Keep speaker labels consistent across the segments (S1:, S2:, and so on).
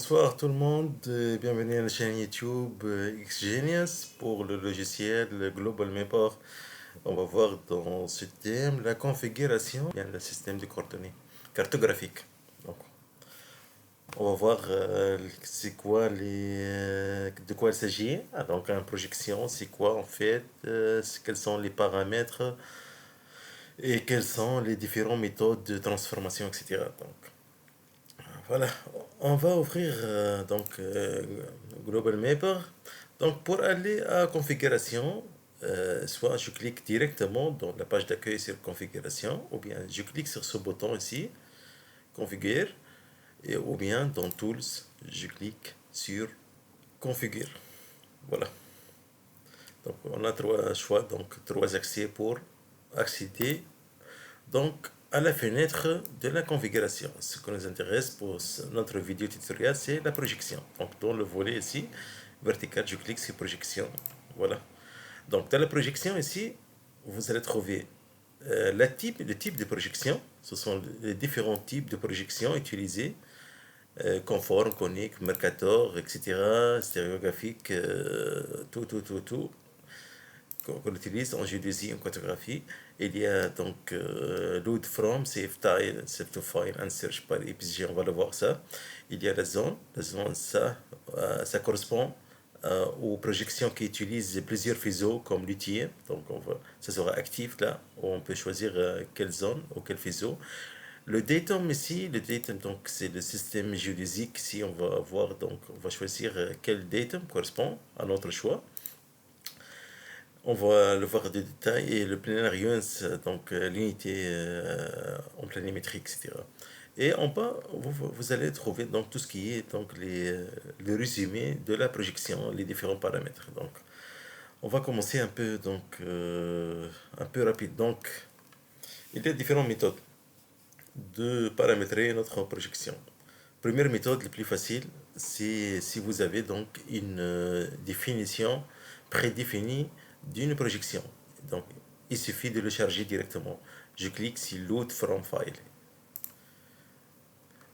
S1: Bonsoir tout le monde, bienvenue à la chaîne YouTube XGenius pour le logiciel Global Mapper. On va voir dans ce thème la configuration bien le système de coordonnées cartographique. Donc, on va voir c'est quoi de quoi il s'agit. Donc, une projection, c'est quoi en fait, quels sont les paramètres et quelles sont les différentes méthodes de transformation, etc. Donc, voilà, on va ouvrir Global Mapper. Donc pour aller à configuration, soit je clique directement dans la page d'accueil sur configuration, ou bien je clique sur ce bouton ici, configure, ou bien dans Tools, je clique sur configure. Voilà. Donc on a trois choix, donc trois accès pour accéder donc à la fenêtre de la configuration. Ce qui nous intéresse pour notre vidéo tutoriel, c'est la projection. Donc dans le volet ici, vertical, je clique sur projection. Voilà. Donc dans la projection ici, vous allez trouver le type de projection. Ce sont les différents types de projection utilisés. Conforme, conique, Mercator, etc. Stéréographique, tout qu'on utilise en géodésie, en cartographie. Il y a donc load from, save tile, save to file, and search par EPG, on va le voir ça. Il y a la zone, ça correspond aux projections qui utilisent plusieurs faisceaux comme l'UTM. Donc ça sera actif là, où on peut choisir quelle zone ou quel faisceau. Le datum ici, le datum donc c'est le système géodésique. Ici on va voir donc on va choisir quel datum correspond à notre choix. On va le voir de détail et le planaire UNS, donc l'unité en planimétrie, etc. Et en bas, vous allez trouver donc tout ce qui est donc le résumé de la projection, les différents paramètres. Donc, on va commencer un peu rapide. Donc, il y a différentes méthodes de paramétrer notre projection. Première méthode, la plus facile, c'est si vous avez donc une définition prédéfinie d'une projection. Donc, il suffit de le charger directement. Je clique sur Load from File.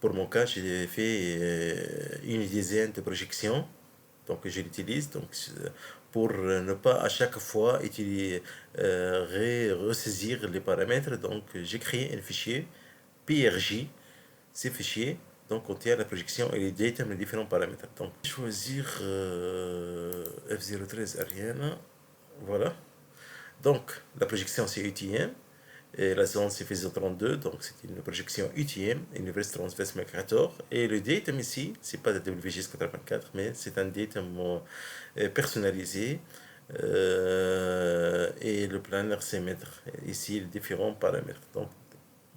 S1: Pour mon cas, j'ai fait une dizaine de projections. Donc, je l'utilise pour ne pas à chaque fois ressaisir les paramètres. Donc, j'ai créé un fichier PRJ. Ces fichiers donc contient la projection et les datas, les différents paramètres. Donc, choisir F013 Ariane. Voilà. Donc, la projection c'est UTM. Et la zone c'est FISO32, donc c'est une projection UTM, Universe Transverse Mercator. Et le datum ici, c'est pas de WGS84, mais c'est un datum personnalisé. Et le planner c'est mettre ici les différents paramètres. Donc,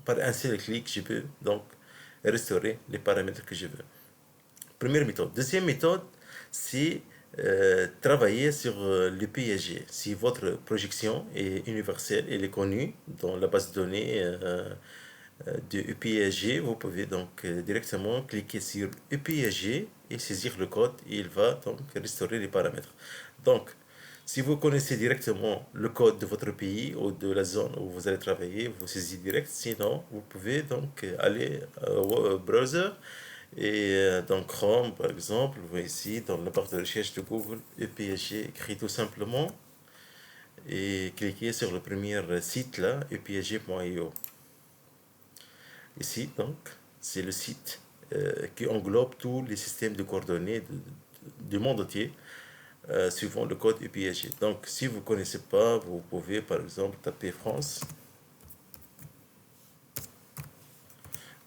S1: par un seul clic, je peux donc restaurer les paramètres que je veux. Première méthode. Deuxième méthode, c'est travailler sur le PSG. Si votre projection est universelle, elle est connue dans la base de données de EPSG, vous pouvez donc directement cliquer sur EPSG et saisir le code et il va donc restaurer les paramètres. Donc, si vous connaissez directement le code de votre pays ou de la zone où vous allez travailler, vous saisissez direct. Sinon, vous pouvez donc aller au browser et donc Chrome, par exemple, vous voyez ici dans la barre de recherche de Google, EPSG écrit tout simplement et cliquez sur le premier site là, epsg.io. Ici, donc, c'est le site qui englobe tous les systèmes de coordonnées du monde entier suivant le code EPSG. Donc, si vous ne connaissez pas, vous pouvez par exemple taper France.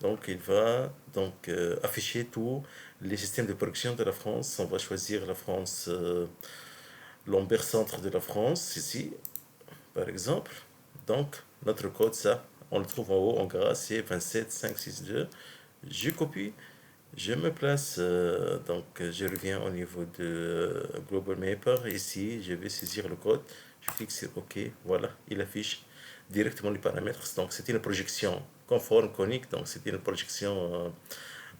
S1: Donc, il va donc afficher tous les systèmes de production de la France. On va choisir la France, Lambert Centre de la France, ici, par exemple. Donc, notre code, ça, on le trouve en haut en gras, c'est 27562. Je copie, je me place, donc je reviens au niveau de Global Mapper. Ici, je vais saisir le code. Je clique sur OK. Voilà, il affiche directement les paramètres. Donc, c'était une projection conforme conique. Donc, c'était une projection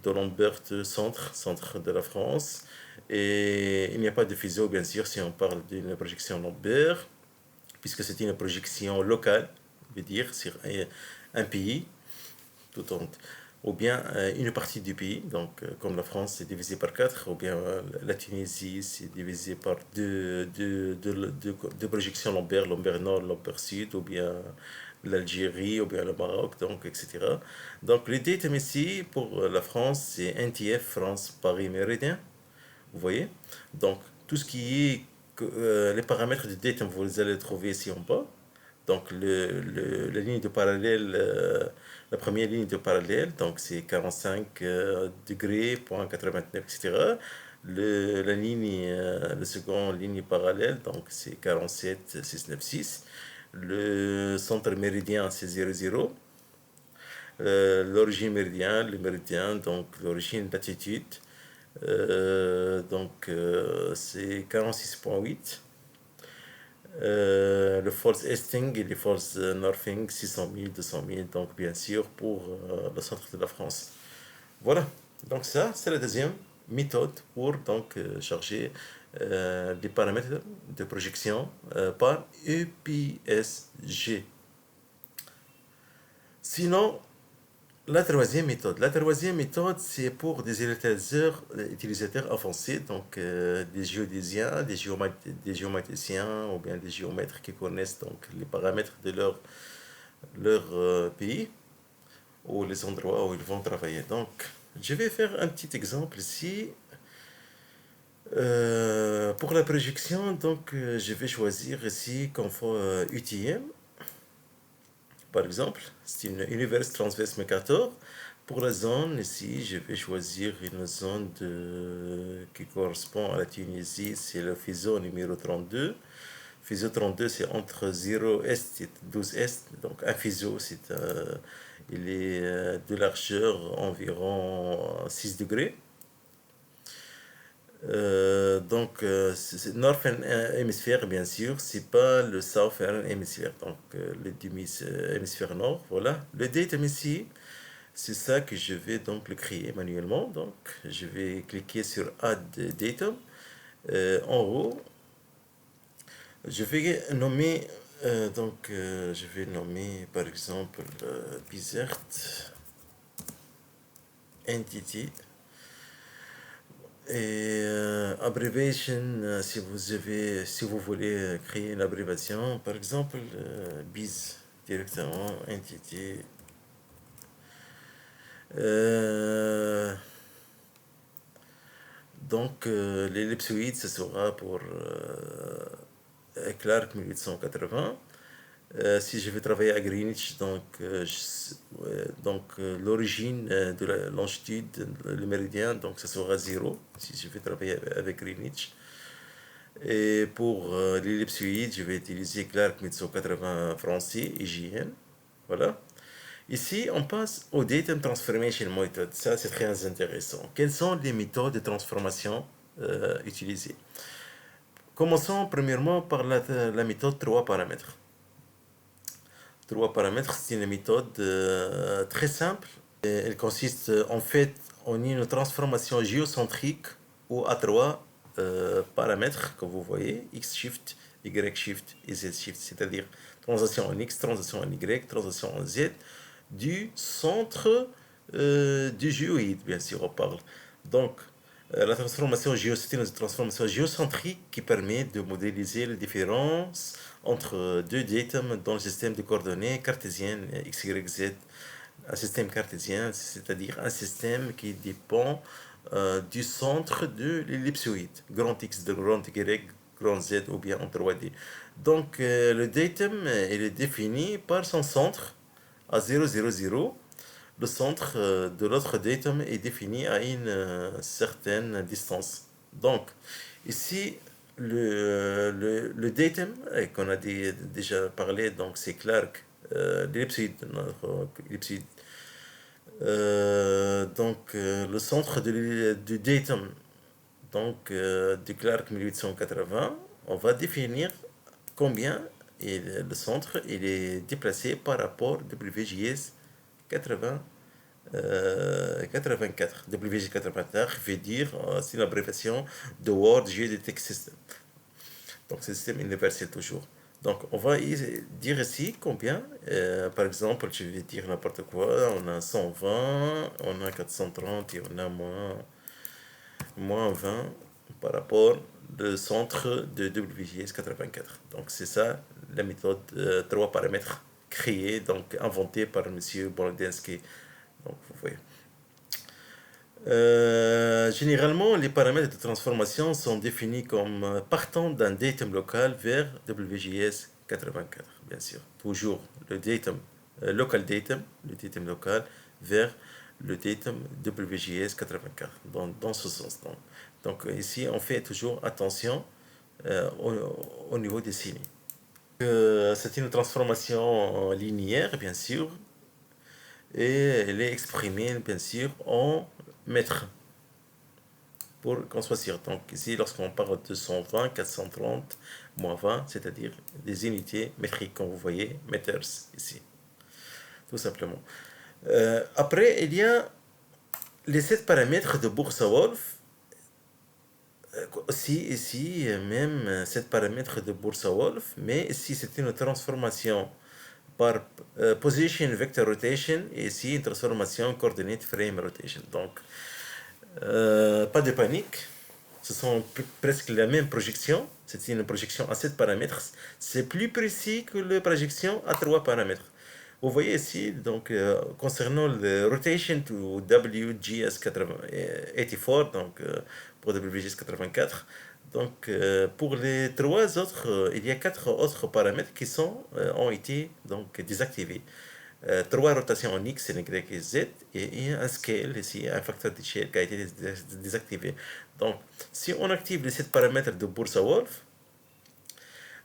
S1: de Lambert centre de la France. Et il n'y a pas de fuseau, bien sûr, si on parle d'une projection Lambert, puisque c'était une projection locale, veut dire sur un pays tout entier. ou bien une partie du pays, donc comme la France c'est divisé par 4, ou bien la Tunisie c'est divisé par deux projections Lambert, Lambert Nord, Lambert Sud, ou bien l'Algérie, ou bien le Maroc, donc etc. Donc le datum ici pour la France c'est NTF France Paris Méridien, vous voyez? Donc tout ce qui est les paramètres du datum vous les allez trouver ici en bas. Donc la ligne de parallèle, la première ligne de parallèle, donc c'est 45 degrés, point 89, etc. La ligne, la seconde ligne parallèle, donc c'est 47, 696. Le centre méridien, c'est 00. L'origine méridien, le méridien, donc l'origine latitude, c'est 46,8. Le false Esting et le false Northing, 600 000, 200 000, donc bien sûr pour le centre de la France. Voilà, donc ça, c'est la deuxième méthode pour donc charger des paramètres de projection par EPSG. Sinon, la troisième méthode, c'est pour des utilisateurs avancés, donc des géodésiens, des géomatriciens ou bien des géomètres qui connaissent donc les paramètres de leur pays ou les endroits où ils vont travailler. Donc, je vais faire un petit exemple ici. Pour la projection, donc je vais choisir ici confort UTM. Par exemple, c'est une Universe Transverse Mercator. Pour la zone, ici, je vais choisir une zone qui correspond à la Tunisie, c'est le FISO numéro 32. FISO 32, c'est entre 0 Est et 12 Est. Donc, un FISO, il est de largeur environ 6 degrés. C'est Northern Hemisphere, bien sûr, c'est pas le Southern Hemisphere, donc le demi-hémisphère nord, voilà. Le datum ici, c'est ça que je vais donc le créer manuellement, donc je vais cliquer sur Add Datum. En haut, je vais nommer, je vais nommer par exemple Bizert Entity. Et abbreviation, si vous voulez créer une abréviation, par exemple, BIS directement, entité. L'ellipsoïde, ce sera pour Clark 1880. Si je vais travailler à Greenwich, l'origine de la longitude, le méridien, donc ça sera 0 si je vais travailler avec Greenwich. Et pour l'ellipsoïde, je vais utiliser Clark 1880 français, IJN. Voilà. Ici, on passe au Datum Transformation Method. Ça, c'est très intéressant. Quelles sont les méthodes de transformation utilisées? Commençons premièrement par la méthode 3 paramètres. 3 paramètres, c'est une méthode très simple. Elle consiste en fait en une transformation géocentrique où à 3 paramètres que vous voyez, X shift, Y shift et Z shift, c'est-à-dire transition en X, transition en Y, transition en Z, du centre du géoïde, bien sûr, on parle. Donc, la transformation c'est une transformation géocentrique qui permet de modéliser les différences entre deux datums dans le système de coordonnées cartésiennes X, Y, Z. Un système cartésien, c'est-à-dire un système qui dépend du centre de l'ellipsoïde, grand X, de grand Y, grand Z ou bien en 3D. Donc, le datum, il est défini par son centre à 0, 0, 0. Le centre de l'autre datum est défini à une certaine distance. Donc, ici, le datum qu'on a déjà parlé, donc c'est Clark, l'ellipsoïde, ellipsoïde. Le centre du datum, donc de Clark 1880, on va définir combien le centre il est déplacé par rapport WGS 80, 84. WGS 84 veut dire, c'est l'abréviation de World Geodetic System. Donc c'est le système universel toujours. Donc, on va dire ici combien. Par exemple, je vais dire n'importe quoi. On a 120, on a 430 et on a moins 20 par rapport au centre de WGS 84. Donc, c'est ça la méthode 3 paramètres créée, donc inventée par M. Bolodensky. Donc, vous voyez. Généralement, les paramètres de transformation sont définis comme partant d'un datum local vers WGS 84, bien sûr. Toujours le datum, local datum, le datum local, vers le datum WGS 84, dans ce sens. Donc, ici, on fait toujours attention au niveau des signes. C'est une transformation linéaire, bien sûr, et elle est exprimée, bien sûr, en mètres pour qu'on soit sûr. Donc ici, lorsqu'on parle de 120, 430, moins 20, c'est-à-dire des unités métriques, comme vous voyez, meters ici, tout simplement. Après, il y a les 7 paramètres de Boursa-Wolf. Aussi, ici, même 7 paramètres de Boursa-Wolf, mais ici, c'est une transformation par position vector rotation et ici, une transformation coordinate frame rotation. Donc, pas de panique. Ce sont presque la même projection. C'est une projection à 7 paramètres. C'est plus précis que la projection à 3 paramètres. Vous voyez ici, donc, concernant le rotation to WGS 84, donc pour WGS 84, donc pour les 3 autres, il y a 4 autres paramètres qui ont été donc désactivés. 3 rotations en X, Y et Z, et un scale, ici, un facteur d'échelle qui a été désactivé. Donc, si on active les 7 paramètres de Boursa-Wolf,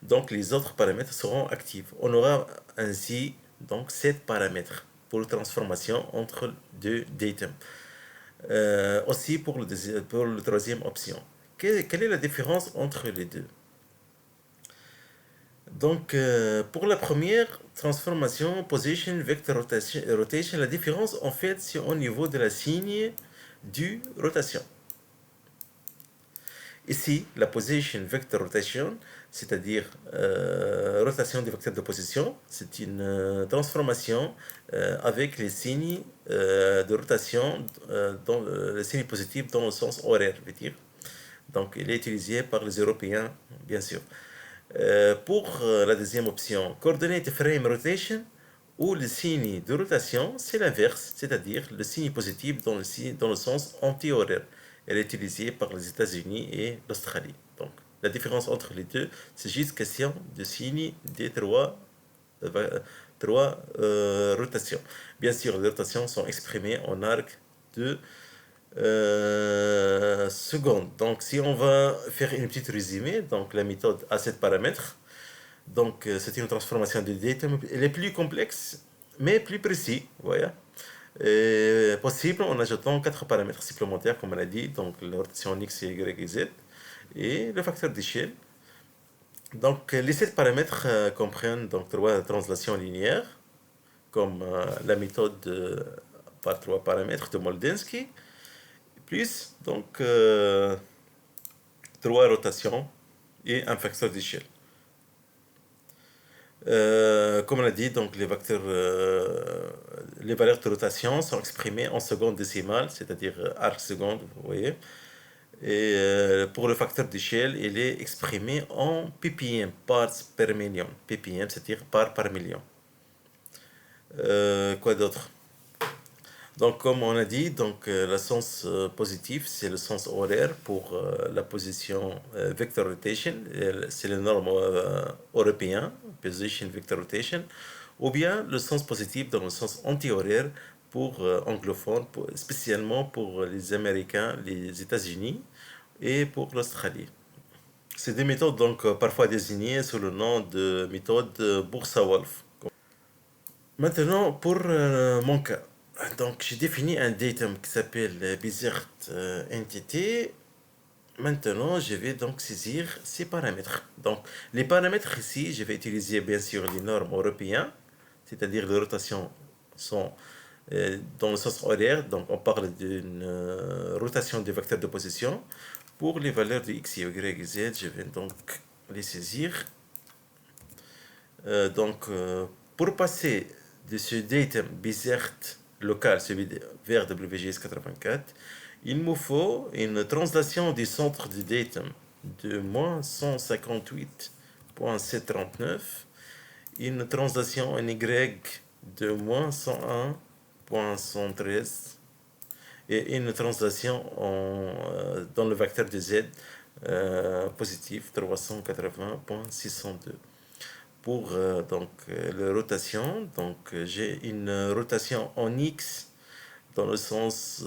S1: donc les autres paramètres seront actifs. On aura ainsi donc 7 paramètres pour la transformation entre deux datums. Aussi pour le troisième option. Quelle est la différence entre les deux? Donc, pour la première transformation, position, vector rotation, la différence, en fait, c'est au niveau de la signe du rotation. Ici, la position vector rotation, c'est-à-dire rotation du vecteur de position, c'est une transformation avec les signes de rotation, dans les signes positifs dans le sens horaire, je veux dire. Donc, il est utilisé par les Européens, bien sûr. Pour la deuxième option, coordinate frame rotation, où le signe de rotation, c'est l'inverse, c'est-à-dire le signe positif dans le sens anti-horaire. Elle est utilisée par les États-Unis et l'Australie. Donc, la différence entre les deux, c'est juste question de signe des trois rotations. Bien sûr, les rotations sont exprimées en arc de secondes. Donc, si on va faire une petite résumé, donc la méthode a 7 paramètres. Donc, c'est une transformation de datum. Elle est plus complexe, mais plus précis. Voilà. Possible en ajoutant 4 paramètres supplémentaires, comme on a dit, donc la rotation X, Y et Z, et le facteur d'échelle. Donc, les 7 paramètres comprennent donc 3 translations linéaires, comme la méthode par 3 paramètres de Moldensky, plus donc 3 rotations et un facteur d'échelle. Comme on a dit, donc les valeurs de rotation sont exprimées en secondes décimales, c'est-à-dire arc seconde, vous voyez. Et pour le facteur d'échelle, il est exprimé en ppm, parts per million. ppm, c'est-à-dire par million. Quoi d'autre? Donc, comme on a dit, donc, le sens positif, c'est le sens horaire pour la position vector rotation. C'est le norme européen, position vector rotation. Ou bien le sens positif dans le sens anti-horaire pour anglophones, spécialement pour les Américains, les États-Unis et pour l'Australie. Ces deux méthodes, donc, parfois désignées sous le nom de méthode Boursa-Wolf. Maintenant, pour mon cas. Donc, j'ai défini un datum qui s'appelle Bizert Entity. Maintenant, je vais donc saisir ces paramètres. Donc, les paramètres ici, je vais utiliser bien sûr les normes européennes, c'est-à-dire les rotations sont dans le sens horaire. Donc, on parle d'une rotation du vecteur de position. Pour les valeurs de x, y, z, je vais donc les saisir. Pour passer de ce datum bizert local, celui vers WGS 84, il me faut une translation du centre du datum de moins 158.739, une translation en Y de moins 101.113 et une translation dans le vecteur de Z positif 380.602. Pour la rotation, j'ai une rotation en X dans le sens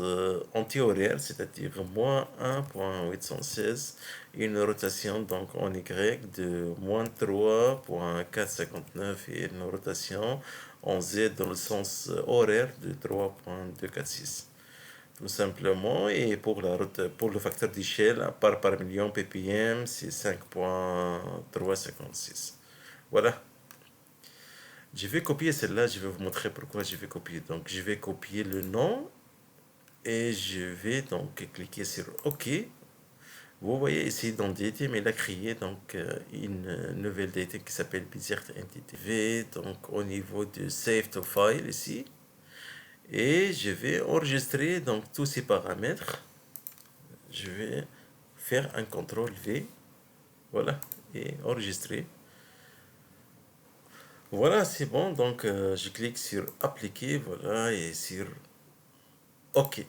S1: anti-horaire, c'est-à-dire moins 1.816, une rotation donc en Y de moins 3.459 et une rotation en Z dans le sens horaire de 3.246. Tout simplement, et pour le facteur d'échelle, par million ppm, c'est 5.356. Voilà. Je vais copier celle-là, je vais vous montrer pourquoi je vais copier. Donc, je vais copier le nom et je vais donc cliquer sur OK. Vous voyez ici dans DTM, il a créé donc une nouvelle DTM qui s'appelle Bizert Entity. Je vais donc au niveau de Save to File ici et je vais enregistrer donc tous ces paramètres. Je vais faire un CTRL V, voilà, et enregistrer. Voilà, c'est bon. Donc, je clique sur appliquer, voilà, et sur OK.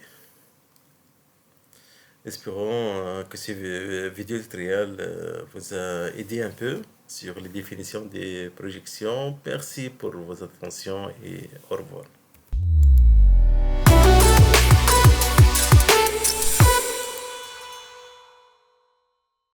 S1: Espérons que ces vidéos tutoriels vous a aidé un peu sur les définitions des projections. Merci pour votre attention et au revoir.